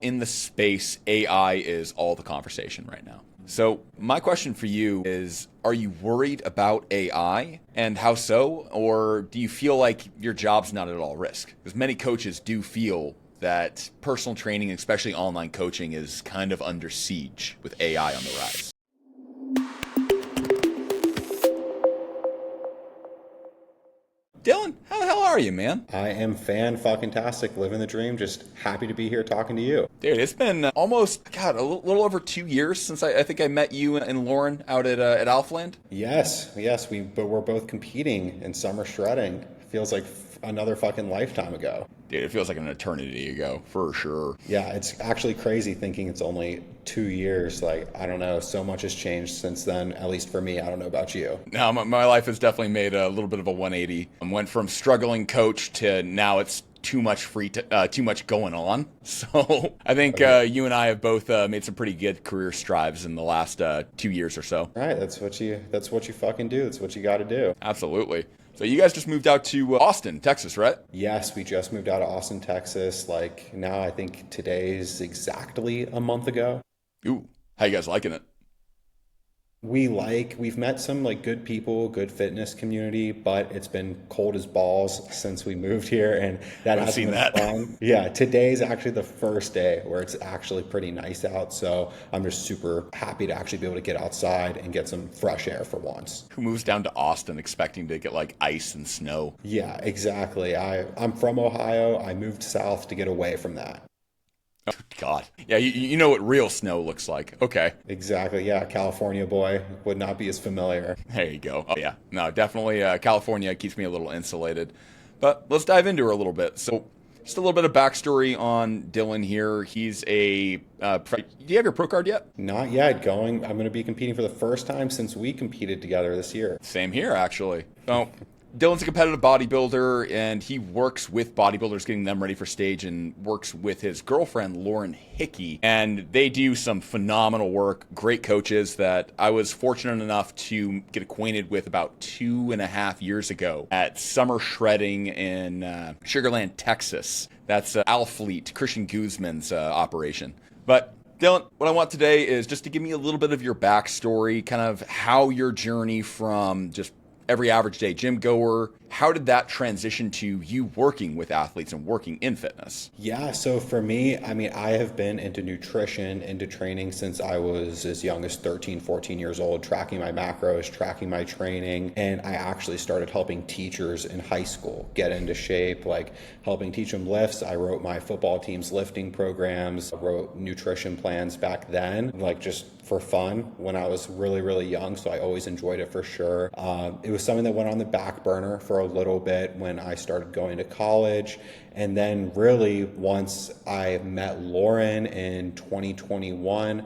In the space, AI is all the conversation right now. So my question for you is, are you worried about AI, and how so? Or do you feel like your job's not at all risk? Because many coaches do feel that personal training, especially online coaching, is kind of under siege with AI on the rise. Dylan, how the hell are you, man? I am fan-fucking-tastic, living the dream. Just happy to be here talking to you. Dude, it's been almost, God, a little over 2 years since I think I met you and Lauren out at Alphaland. Yes, but we're both competing in summer shredding. Feels like another fucking lifetime ago. Dude, it feels like an eternity ago, for sure. Yeah, it's actually crazy thinking it's only 2 years. Like, I don't know, so much has changed since then, at least for me. I don't know about you. Now, my life has definitely made a little bit of a 180. I went from struggling coach to now it's too much too much going on. So I think you and I have both made some pretty good career strides in the last 2 years or so. Right, that's what you fucking do. That's what you got to do. Absolutely. So you guys just moved out to Austin, Texas, right? Yes, we just moved out of Austin, Texas. Like now, I think today's exactly a month ago. Ooh, how you guys liking it? We've met some like good people, good fitness community, but it's been cold as balls since we moved here, and that I've hasn't seen been that. fun. Yeah, today's actually the first day where it's actually pretty nice out, so I'm just super happy to actually be able to get outside and get some fresh air for once. Who moves down to Austin expecting to get like ice and snow? Yeah, exactly. I'm from Ohio. I moved south to get away from that. Oh, God. Yeah, you know what real snow looks like. Okay. Exactly. Yeah, California boy would not be as familiar. There you go. Oh, yeah. No, definitely California keeps me a little insulated. But let's dive into her a little bit. So, just a little bit of backstory on Dylan here. He's do you have your pro card yet? Not yet. I'm going to be competing for the first time since we competed together this year. Same here, actually. So, Dylan's a competitive bodybuilder, and he works with bodybuilders getting them ready for stage and works with his girlfriend, Lauren Hickey. And they do some phenomenal work, great coaches that I was fortunate enough to get acquainted with about 2.5 years ago at Summer Shredding in Sugarland, Texas. That's Alfleet, Christian Guzman's operation. But Dylan, what I want today is just to give me a little bit of your backstory, kind of how your journey from just every average day gym goer, how did that transition to you working with athletes and working in fitness? Yeah, so for me, I mean, I have been into nutrition, into training since I was as young as 13, 14 years old, tracking my macros, tracking my training. And I actually started helping teachers in high school get into shape, like helping teach them lifts. I wrote my football team's lifting programs, I wrote nutrition plans back then, like just for fun when I was really, really young. So I always enjoyed it for sure. It was something that went on the back burner for a little bit when I started going to college. And then really once I met Lauren in 2021,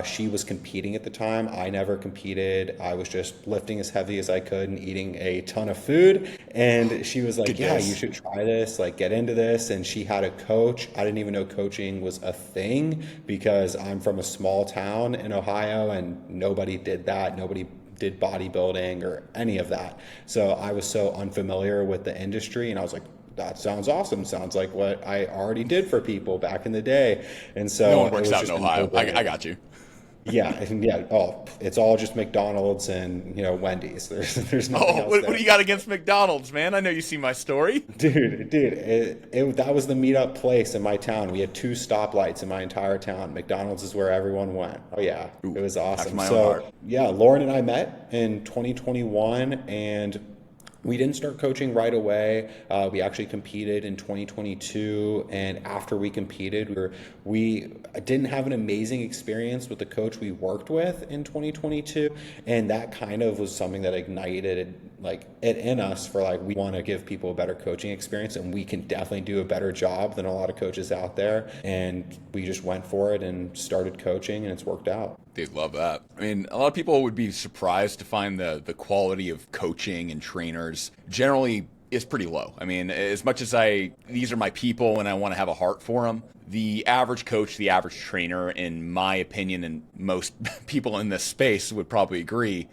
she was competing at the time. I never competed. I was just lifting as heavy as I could and eating a ton of food. And she was like, yeah, you should try this, like get into this. And she had a coach. I didn't even know coaching was a thing because I'm from a small town in Ohio and nobody did that. Nobody did bodybuilding or any of that. So I was so unfamiliar with the industry and I was like, that sounds awesome. Sounds like what I already did for people back in the day. And so no one works out in Ohio. I got you. Yeah. Oh, it's all just McDonald's and, Wendy's. There's nothing else what there. do you got against McDonald's, man? I know you see my story. Dude, that was the meetup place in my town. We had 2 stoplights in my entire town. McDonald's is where everyone went. Oh yeah, Ooh, it was awesome. my own heart. Yeah, Lauren and I met in 2021 and we didn't start coaching right away. We actually competed in 2022, and after we competed, we didn't have an amazing experience with the coach we worked with in 2022, and that kind of was something that ignited it in us for we want to give people a better coaching experience, and we can definitely do a better job than a lot of coaches out there. And we just went for it and started coaching, and it's worked out. They'd love that. I mean, a lot of people would be surprised to find the quality of coaching and trainers generally is pretty low. I mean, as much as these are my people and I want to have a heart for them, the average coach, the average trainer, in my opinion, and most people in this space would probably agree,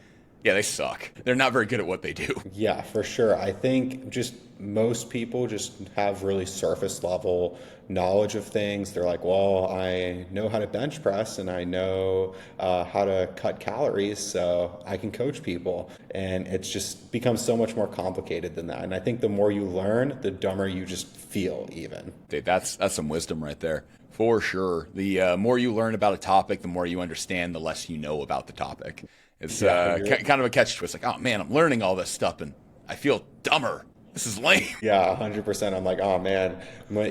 Yeah, they suck. They're not very good at what they do. Yeah, for sure. I think just most people just have really surface level knowledge of things. They're like, well, I know how to bench press and I know how to cut calories, so I can coach people. And it's just becomes so much more complicated than that. And I think the more you learn, the dumber you just feel even. Dude, that's some wisdom right there. For sure. The more you learn about a topic, the more you understand, the less you know about the topic. It's kind of a catch twist. Like, oh man, I'm learning all this stuff and I feel dumber. This is lame. Yeah, 100%. I'm like, oh man,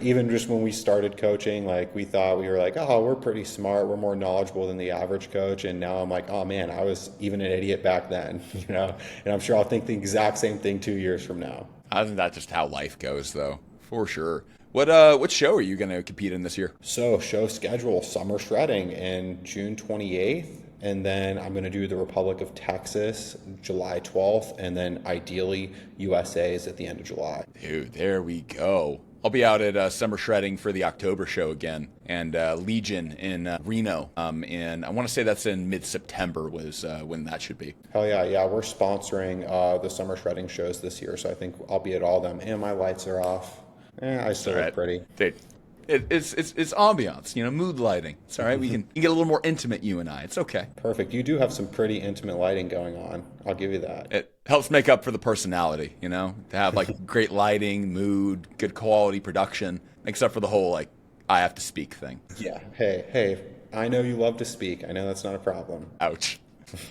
even just when we started coaching, like we thought we were like, oh, we're pretty smart. We're more knowledgeable than the average coach. And now I'm like, oh man, I was even an idiot back then, and I'm sure I'll think the exact same thing 2 years from now. I think that's just how life goes though, for sure. What show are you going to compete in this year? So show schedule, summer shredding in June 28th. And then I'm going to do the Republic of Texas July 12th. And then ideally USA's at the end of July. Dude, there we go. I'll be out at Summer Shredding for the October show again, and Legion in Reno. And I want to say that's in mid-September was when that should be. Hell yeah, yeah. We're sponsoring the Summer Shredding shows this year. So I think I'll be at all of them. And my lights are off. I still look pretty. Dude, it's ambiance, mood lighting. It's all right. We can get a little more intimate, you and I. It's okay. Perfect. You do have some pretty intimate lighting going on. I'll give you that. It helps make up for the personality, to have like great lighting, mood, good quality production. Makes up for the whole like I have to speak thing. Yeah. Hey. I know you love to speak. I know that's not a problem. Ouch.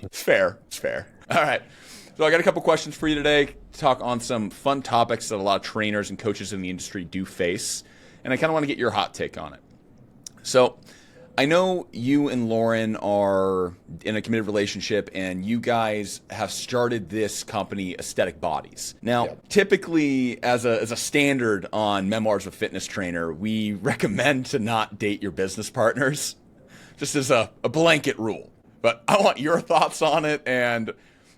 It's fair. It's fair. All right. So I got a couple questions for you today to talk on some fun topics that a lot of trainers and coaches in the industry do face. And I kind of want to get your hot take on it. So I know you and Lauren are in a committed relationship and you guys have started this company, Aesthetic Bodies. Now, Typically as a standard on Memoirs of a Fitness Trainer, we recommend to not date your business partners, just as a blanket rule. But I want your thoughts on it, and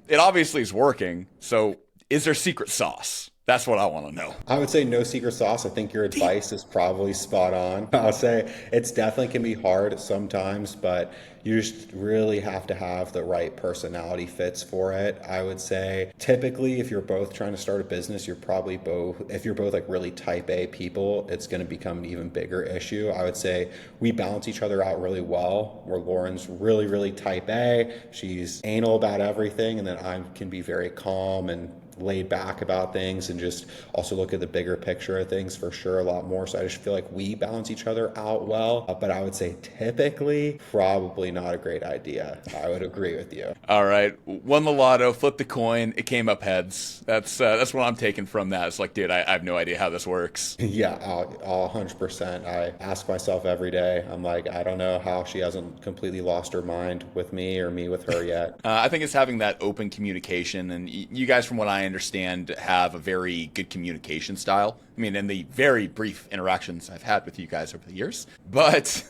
it obviously is working. So is there secret sauce? That's what I want to know. I would say no secret sauce. I think your advice is probably spot on. I'll say it's definitely can be hard sometimes, but you just really have to have the right personality fits for it. I would say typically if you're both trying to start a business, if you're both like really type A people, it's going to become an even bigger issue. I would say we balance each other out really well, where Lauren's really, really type A. She's anal about everything. And then I can be very calm and laid back about things and just also look at the bigger picture of things for sure a lot more. So I just feel like we balance each other out well. But I would say typically probably not a great idea. I would agree with you. All right. Won the lotto, flipped the coin. It came up heads. That's what I'm taking from that. It's like, dude, I have no idea how this works. Yeah, 100%. I ask myself every day. I'm like, I don't know how she hasn't completely lost her mind with me or me with her yet. I think it's having that open communication. And you guys, from what I understand, have a very good communication style. I mean, in the very brief interactions I've had with you guys over the years. But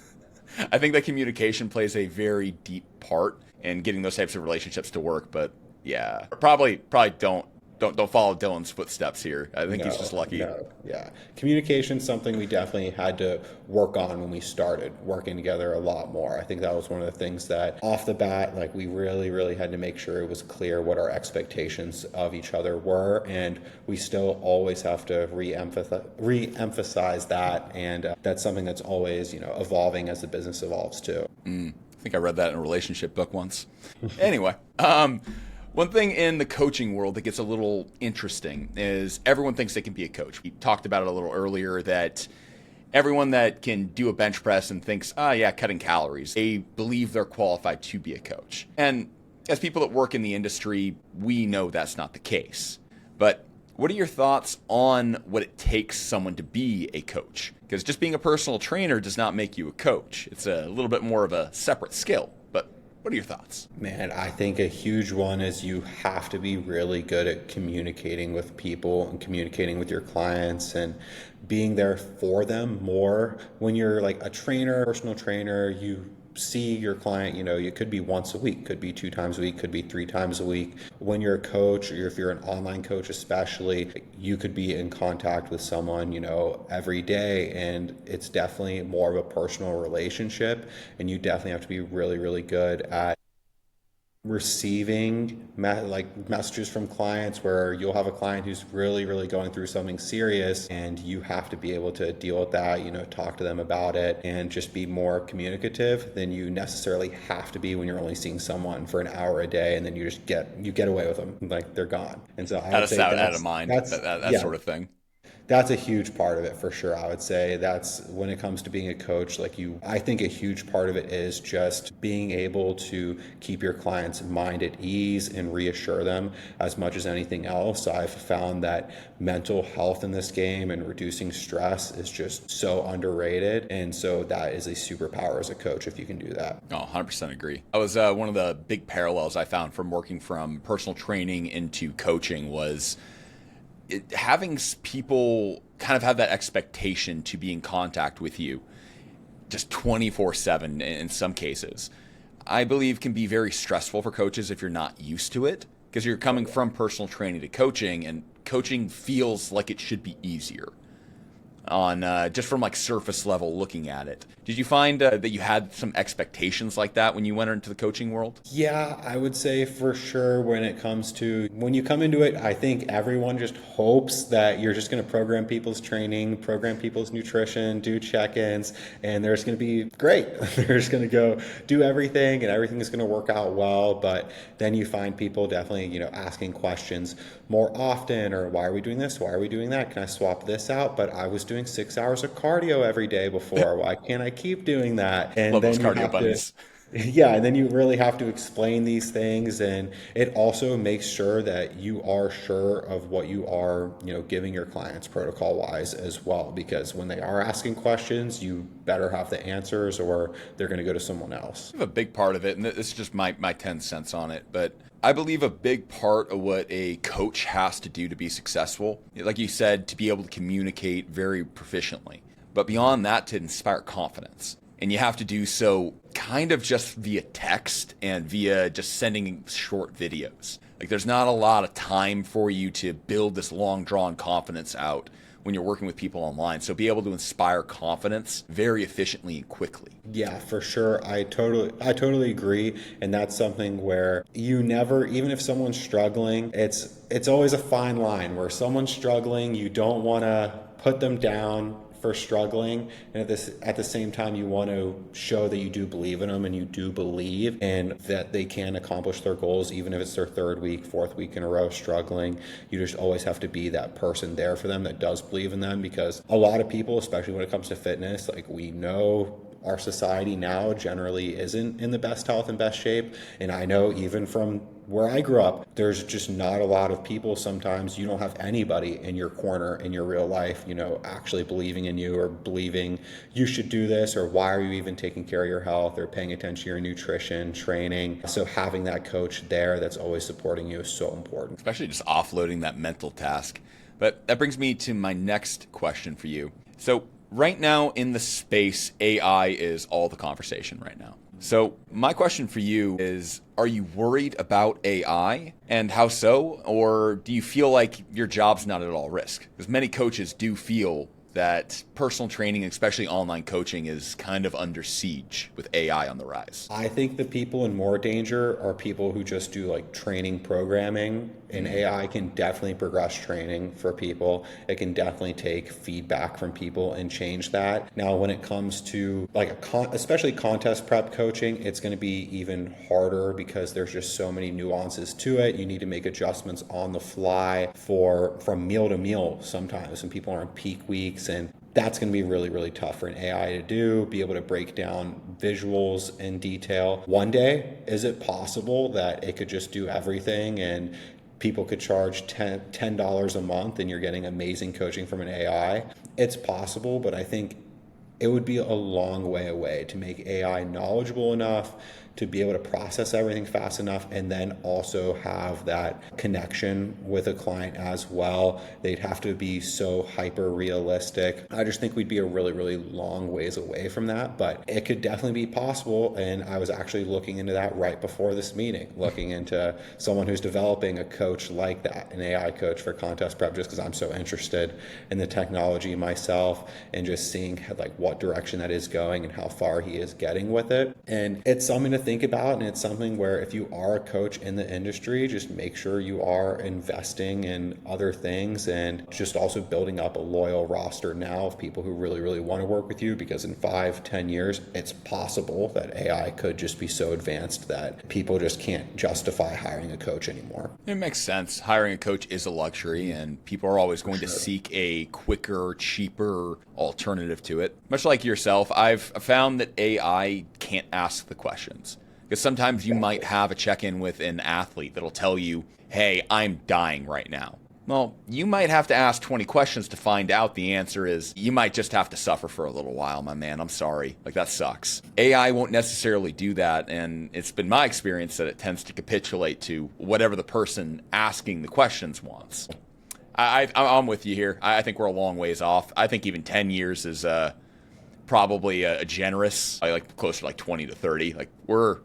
I think that communication plays a very deep part in getting those types of relationships to work. But yeah, probably don't follow Dylan's footsteps here. I think he's just lucky. Yeah. Communication's something we definitely had to work on when we started working together a lot more. I think that was one of the things that off the bat, like we really, really had to make sure it was clear what our expectations of each other were. And we still always have to re-emphasize that. And that's something that's always, evolving as the business evolves too. I think I read that in a relationship book once. Anyway, one thing in the coaching world that gets a little interesting is everyone thinks they can be a coach. We talked about it a little earlier that everyone that can do a bench press and thinks, cutting calories, they believe they're qualified to be a coach. And as people that work in the industry, we know that's not the case. But what are your thoughts on what it takes someone to be a coach? Because just being a personal trainer does not make you a coach. It's a little bit more of a separate skill. What are your thoughts? Man, I think a huge one is you have to be really good at communicating with people and communicating with your clients and being there for them more. When you're like a trainer, personal trainer, you see your client, it could be once a week, could be 2 times a week, could be 3 times a week. When you're a coach, or if you're an online coach especially, you could be in contact with someone, every day, and it's definitely more of a personal relationship, and you definitely have to be really, really good at receiving messages from clients where you'll have a client who's really, really going through something serious, and you have to be able to deal with that, talk to them about it and just be more communicative than you necessarily have to be when you're only seeing someone for an hour a day, and then you get away with them, like they're gone. And so I would say Out of mind, that yeah, sort of thing. that's a huge part of it for sure. I would say that's when it comes to being a coach, I think a huge part of it is just being able to keep your client's mind at ease and reassure them as much as anything else. I've found that mental health in this game and reducing stress is just so underrated. And so that is a superpower as a coach if you can do that. Oh, 100% agree. I was one of the big parallels I found from working from personal training into coaching was having people kind of have that expectation to be in contact with you just 24/7 in some cases, I believe can be very stressful for coaches if you're not used to it, because you're coming from personal training to coaching, and coaching feels like it should be easier on just from like surface level looking at it. Did you find that you had some expectations like that when you went into the coaching world? Yeah, I would say for sure when you come into it, I think everyone just hopes that you're just going to program people's training, program people's nutrition, do check-ins, and they're just going to be great. They're just going to go do everything and everything is going to work out well. But then you find people definitely, asking questions more often, or why are we doing this? Why are we doing that? Can I swap this out? But I was doing 6 hours of cardio every day before. Why can't I keep doing that? And Love then those cardio bunnies. Yeah, and then you really have to explain these things, and it also makes sure that you are sure of what you are, giving your clients protocol wise as well, because when they are asking questions, you better have the answers or they're going to go to someone else. I have a big part of it, and this is just my 10 cents on it, but I believe a big part of what a coach has to do to be successful, like you said, to be able to communicate very proficiently, but beyond that, to inspire confidence. And you have to do so kind of just via text and via just sending short videos. Like there's not a lot of time for you to build this long drawn confidence out when you're working with people online. So be able to inspire confidence very efficiently and quickly. Yeah, for sure. I totally agree. And that's something where you never, even if someone's struggling, it's always a fine line where someone's struggling, you don't want to put them down for struggling, and at the same time you want to show that you do believe in them and you do believe and that they can accomplish their goals even if it's their third week, fourth week in a row struggling. You just always have to be that person there for them that does believe in them, because a lot of people, especially when it comes to fitness, like we know our society now generally isn't in the best health and best shape. And I know even from where I grew up, there's just not a lot of people. Sometimes you don't have anybody in your corner in your real life, actually believing in you or believing you should do this, or why are you even taking care of your health or paying attention to your nutrition, training. So having that coach there that's always supporting you is so important. Especially just offloading that mental task. But that brings me to my next question for you. So right now in the space, AI is all the conversation right now. So my question for you is, are you worried about AI, and how so? Or do you feel like your job's not at all risk? Because many coaches do feel that personal training, especially online coaching, is kind of under siege with AI on the rise. I think the people in more danger are people who just do like training programming, and AI can definitely progress training for people. It can definitely take feedback from people and change that. Now, when it comes to especially contest prep coaching, it's going to be even harder because there's just so many nuances to it. You need to make adjustments on the fly from meal to meal sometimes when people are on peak weeks, and that's going to be really, really tough for an AI to do, be able to break down visuals in detail. One day, is it possible that it could just do everything and people could charge $10 a month and you're getting amazing coaching from an AI? It's possible, but I think it would be a long way away to make AI knowledgeable enough to be able to process everything fast enough and then also have that connection with a client as well. They'd have to be so hyper realistic. I just think we'd be a really, really long ways away from that, but it could definitely be possible. And I was actually looking into that right before this meeting, looking into someone who's developing a coach like that, an AI coach for contest prep, just because I'm so interested in the technology myself and just seeing like what direction that is going and how far he is getting with it. And it's something to think about. And it's something where if you are a coach in the industry, just make sure you are investing in other things and just also building up a loyal roster now of people who really, really want to work with you, because in 5-10 years, it's possible that AI could just be so advanced that people just can't justify hiring a coach anymore. It makes sense. Hiring a coach is a luxury, and people are always going to seek a quicker, cheaper alternative to it. Much like yourself, I've found that AI can't ask the questions. Because sometimes you might have a check-in with an athlete that'll tell you, hey, I'm dying right now. Well, you might have to ask 20 questions to find out the answer is you might just have to suffer for a little while, my man. I'm sorry. Like, that sucks. AI won't necessarily do that, and it's been my experience that it tends to capitulate to whatever the person asking the questions wants. I'm with you here. I think we're a long ways off. I think even 10 years is probably a generous, like closer to like 20 to 30. Like, we're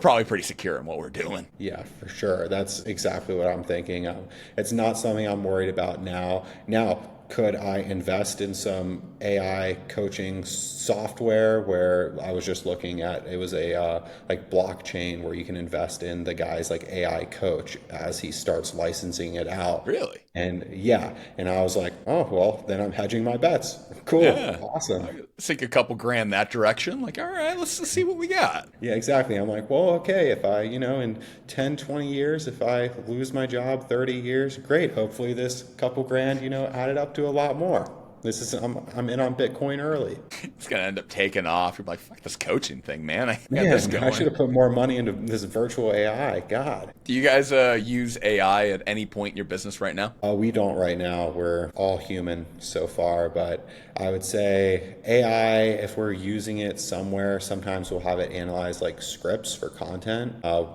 probably pretty secure in what we're doing. Yeah, for sure. That's exactly what I'm thinking. It's not something I'm worried about now. Now, could I invest in some AI coaching software where I was just looking at, it was a like blockchain where you can invest in the guy's like AI coach as he starts licensing it out. Really? And yeah, and I was like, oh, well, then I'm hedging my bets. Cool. Yeah. Awesome. Let's take a couple grand that direction. Like, all right, let's see what we got. Yeah, exactly. I'm like, well, okay, if I, in 10, 20 years, if I lose my job, 30 years, great. Hopefully this couple grand, added up to a lot more. I'm in on Bitcoin early. It's going to end up taking off. You're like, fuck this coaching thing, man. I got Man, this going. I should have put more money into this virtual AI. God. Do you guys use AI at any point in your business right now? We don't right now. We're all human so far, but I would say AI, if we're using it somewhere, sometimes we'll have it analyze like scripts for content. I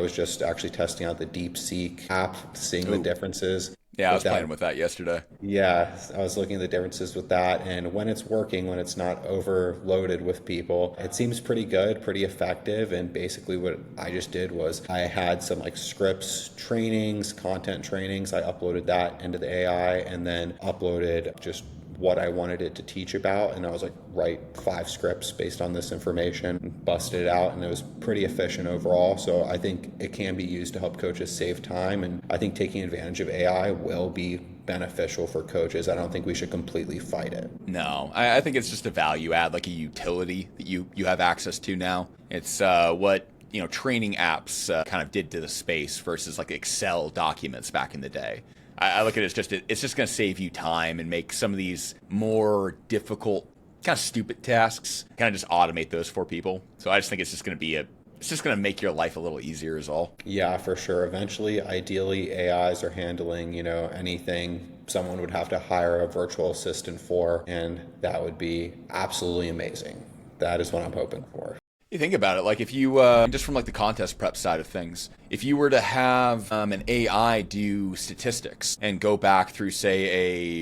was just actually testing out the DeepSeek app, seeing the differences. Yeah, I was playing with that yesterday. Yeah, I was looking at the differences with that, and when it's working, when it's not overloaded with people, it seems pretty good, pretty effective. And basically what I just did was I had some like scripts trainings, content trainings. I uploaded that into the AI and then uploaded just what I wanted it to teach about, and I was like, write 5 scripts based on this information, busted it out, and it was pretty efficient overall. So I think it can be used to help coaches save time, and I think taking advantage of AI will be beneficial for coaches. I don't think we should completely fight it. No, I think it's just a value add, like a utility that you have access to now. It's what training apps kind of did to the space versus like Excel documents back in the day. I look at it as it's just going to save you time and make some of these more difficult, kind of stupid tasks, kind of just automate those for people. So I just think it's just going to make your life a little easier is all. Yeah, for sure. Eventually, ideally, AIs are handling, anything someone would have to hire a virtual assistant for, and that would be absolutely amazing. That is what I'm hoping for. You think about it, like if you, just from like the contest prep side of things, if you were to have an AI do statistics and go back through, say,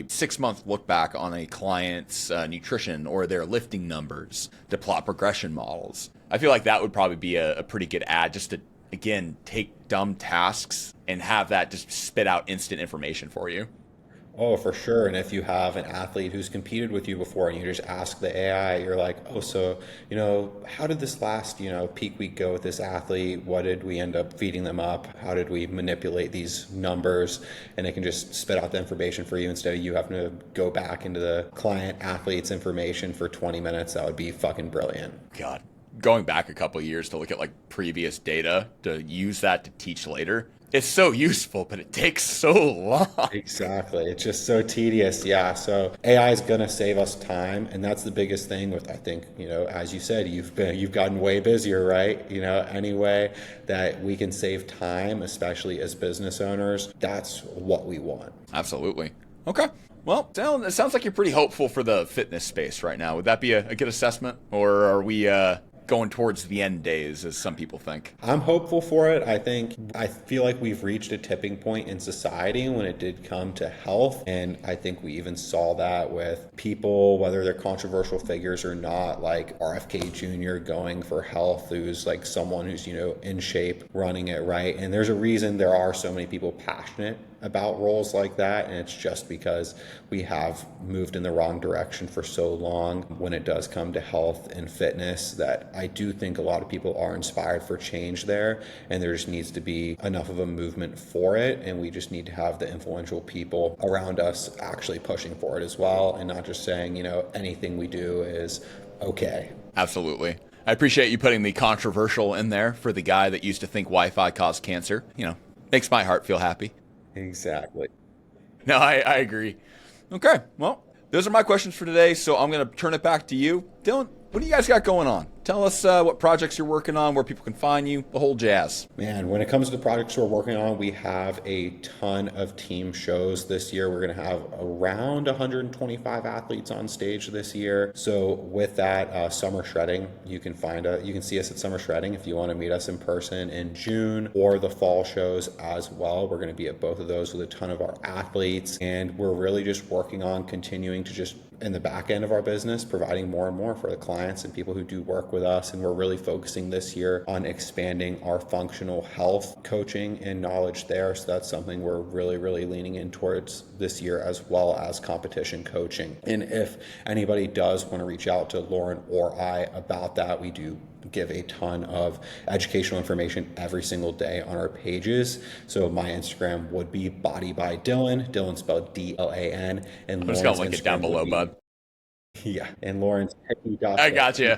a 6-month look back on a client's nutrition or their lifting numbers to plot progression models, I feel like that would probably be a pretty good ad just to, again, take dumb tasks and have that just spit out instant information for you. Oh, for sure. And if you have an athlete who's competed with you before and you just ask the AI, you're like, oh, so, how did this last, peak week go with this athlete? What did we end up feeding them up? How did we manipulate these numbers? And it can just spit out the information for you instead of you having to go back into the client athlete's information for 20 minutes. That would be fucking brilliant. God, going back a couple of years to look at like previous data to use that to teach later. It's so useful, but it takes so long. Exactly. It's just so tedious. Yeah. So AI is going to save us time. And that's the biggest thing with, I think, as you said, you've gotten way busier, right? Any way that we can save time, especially as business owners, that's what we want. Absolutely. Okay. Well, Dylan, it sounds like you're pretty hopeful for the fitness space right now. Would that be a good assessment? Or are we going towards the end days, as some people think? I'm hopeful for it. I feel like we've reached a tipping point in society when it did come to health. And I think we even saw that with people, whether they're controversial figures or not, like RFK Jr. going for health, who's like someone who's, in shape, running it right. And there's a reason there are so many people passionate about roles like that, and it's just because we have moved in the wrong direction for so long when it does come to health and fitness, that I do think a lot of people are inspired for change there, and there just needs to be enough of a movement for it, and we just need to have the influential people around us actually pushing for it as well, and not just saying, you know, anything we do is okay. Absolutely. I appreciate you putting the controversial in there for the guy that used to think Wi-Fi caused cancer. You know, makes my heart feel happy. Exactly. No, I agree. Okay, well, those are my questions for today, so I'm going to turn it back to you. Dylan, what do you guys got going on? Tell us what projects you're working on, where people can find you, the whole jazz. Man, when it comes to the projects we're working on, we have a ton of team shows this year. We're going to have around 125 athletes on stage this year. So with that, summer shredding, you can see us at summer shredding if you want to meet us in person in June, or the fall shows as well. We're going to be at both of those with a ton of our athletes, and we're really just working on continuing to just in the back end of our business, providing more and more for the clients and people who do work with us. And we're really focusing this year on expanding our functional health coaching and knowledge there. So that's something we're really, really leaning in towards this year, as well as competition coaching. And if anybody does want to reach out to Lauren or I about that, we do give a ton of educational information every single day on our pages. So my Instagram would be Body by Dylan. Dylan spelled DLAN. And I'm just going to link it down below, bud. Yeah. And Lauren's I got you.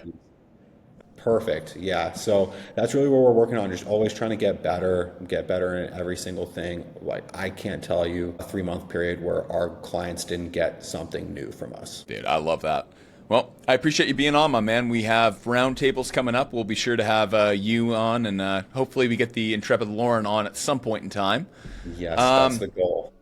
Perfect. Yeah. So that's really what we're working on. Just always trying to get better in every single thing. Like, I can't tell you a 3-month period where our clients didn't get something new from us. Dude, I love that. Well, I appreciate you being on, my man. We have roundtables coming up. We'll be sure to have you on, and hopefully we get the intrepid Lauren on at some point in time. Yes, that's the goal.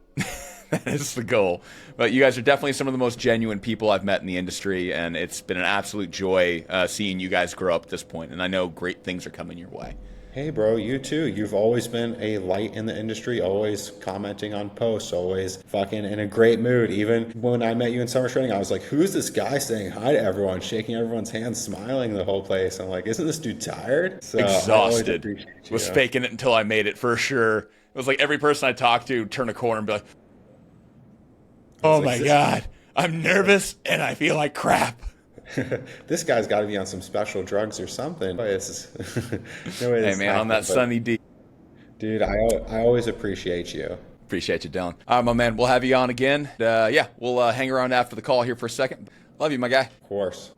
That is the goal. But you guys are definitely some of the most genuine people I've met in the industry, and it's been an absolute joy seeing you guys grow up at this point, and I know great things are coming your way. Hey, bro, you too. You've always been a light in the industry, always commenting on posts, always fucking in a great mood. Even when I met you in summer training, I was like, who's this guy saying hi to everyone, shaking everyone's hands, smiling the whole place? I'm like, isn't this dude tired? So exhausted. Was faking it until I made it, for sure. It was like every person I talked to turn a corner and be like, oh my God, I'm nervous and I feel like crap. This guy's got to be on some special drugs or something. No way. Hey, man, on that sunny D. Dude, I always appreciate you. Appreciate you, Dylan. All right, my man, we'll have you on again. Yeah, we'll hang around after the call here for a second. Love you, my guy. Of course.